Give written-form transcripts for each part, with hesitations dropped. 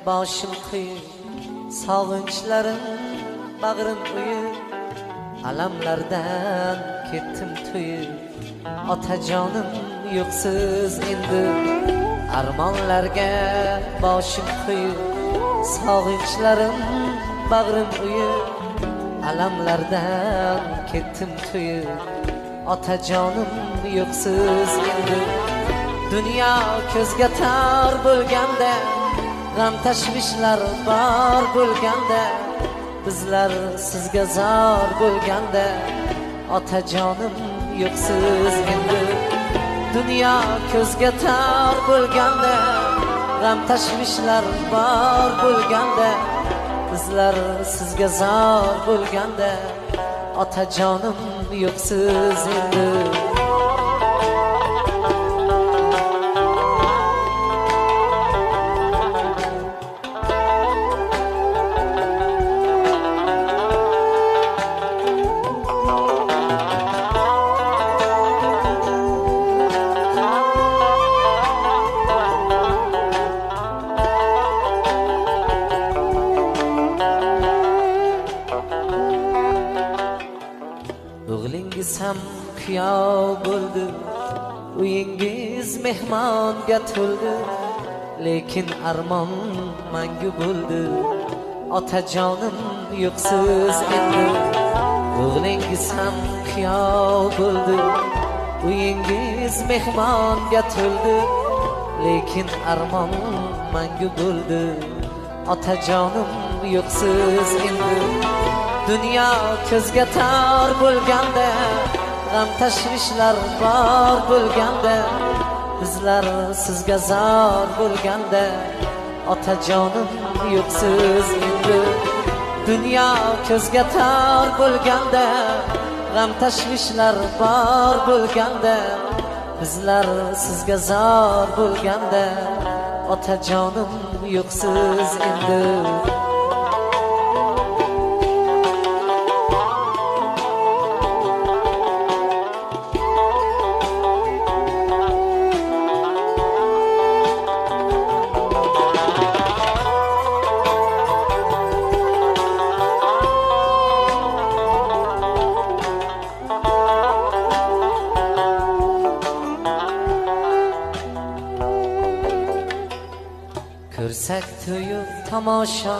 boshim qiyin, sog'inchlarim bag'rim uyib, alamlardan ketdim to'yib. Otajonim yo'qsiz endi, armonlarga boshim qiyin, sog'inchlarim bag'rim uyib, alamlardan ketdim to'yib. Otajonim yo'qsiz endi. Dünya ko'zga tar bo'lganda, g'am tashvishlar bor bo'lganda, bizlar sizga zor bo'lganda, otajonim yo'qsiz endi. Dünya ko'zga tar bo'lganda, g'am tashvishlar bor bo'lganda, bizlar sizga zor bo'lganda, otajonim yo'qsiz endi. O'g'lingiz ham kuyov bo'ldi, uyingiz mehmonga to'ldi, lekin armon mangu bo'ldi, otajonim yo'qsiz endi. O'g'lingiz ham kuyov bo'ldi, uyingiz mehmonga to'ldi, lekin armon mangu bo'ldi, otajonim yo'qsiz endi. Dünya ko'zga tar bo'lganda, g'am tashvishlar bor bo'lganda, bizlar sizga zor bo'lganda, otajonim yo'qsiz endi. Dünya ko'zga tar bo'lganda, g'am tashvishlar bor bo'lganda, bizlar sizga zor bo'lganda, otajonim yo'qsiz endi. Ko'rsak to'yib tomosha,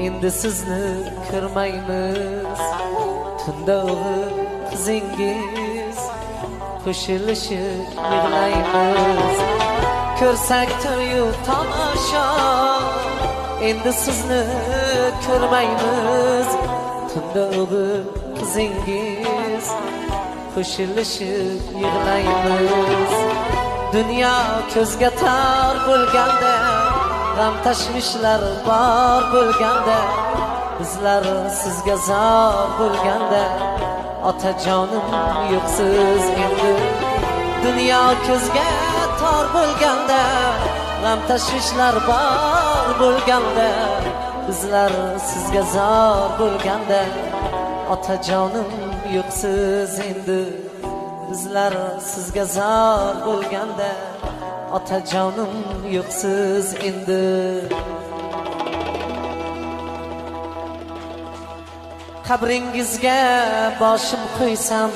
endi sizni ko'rmaymiz. Tunda o'g'il qizingiz qo'shilishib yig'laymiz. Ko'rsak to'yib tomosha, endi sizni ko'rmaymiz. Tunda o'g'il qizingiz qo'shilishib yig'laymiz. Dünya ko'zga tar bo'lganda, g'am tashvishlar bor bo'lganda, bizlar sizga zor bo'lganda, otajonim yo'qsiz endi. Dünya ko'zga tor bo'lganda, g'am tashvishlar bor bo'lganda, bizlar sizga zor bo'lganda, otajonim yo'qsiz endi. Bizlar sizga zor bo'lganda, otajonim yo'qsiz endi. Qabringizga boshim qo'ysam,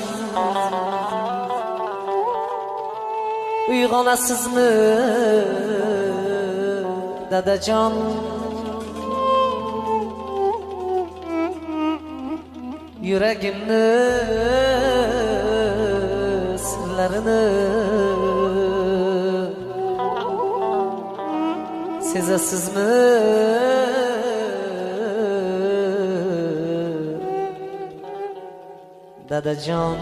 uyg'onasizmi dadajon? Yuragimni sirlarini sezasizmi dadajon?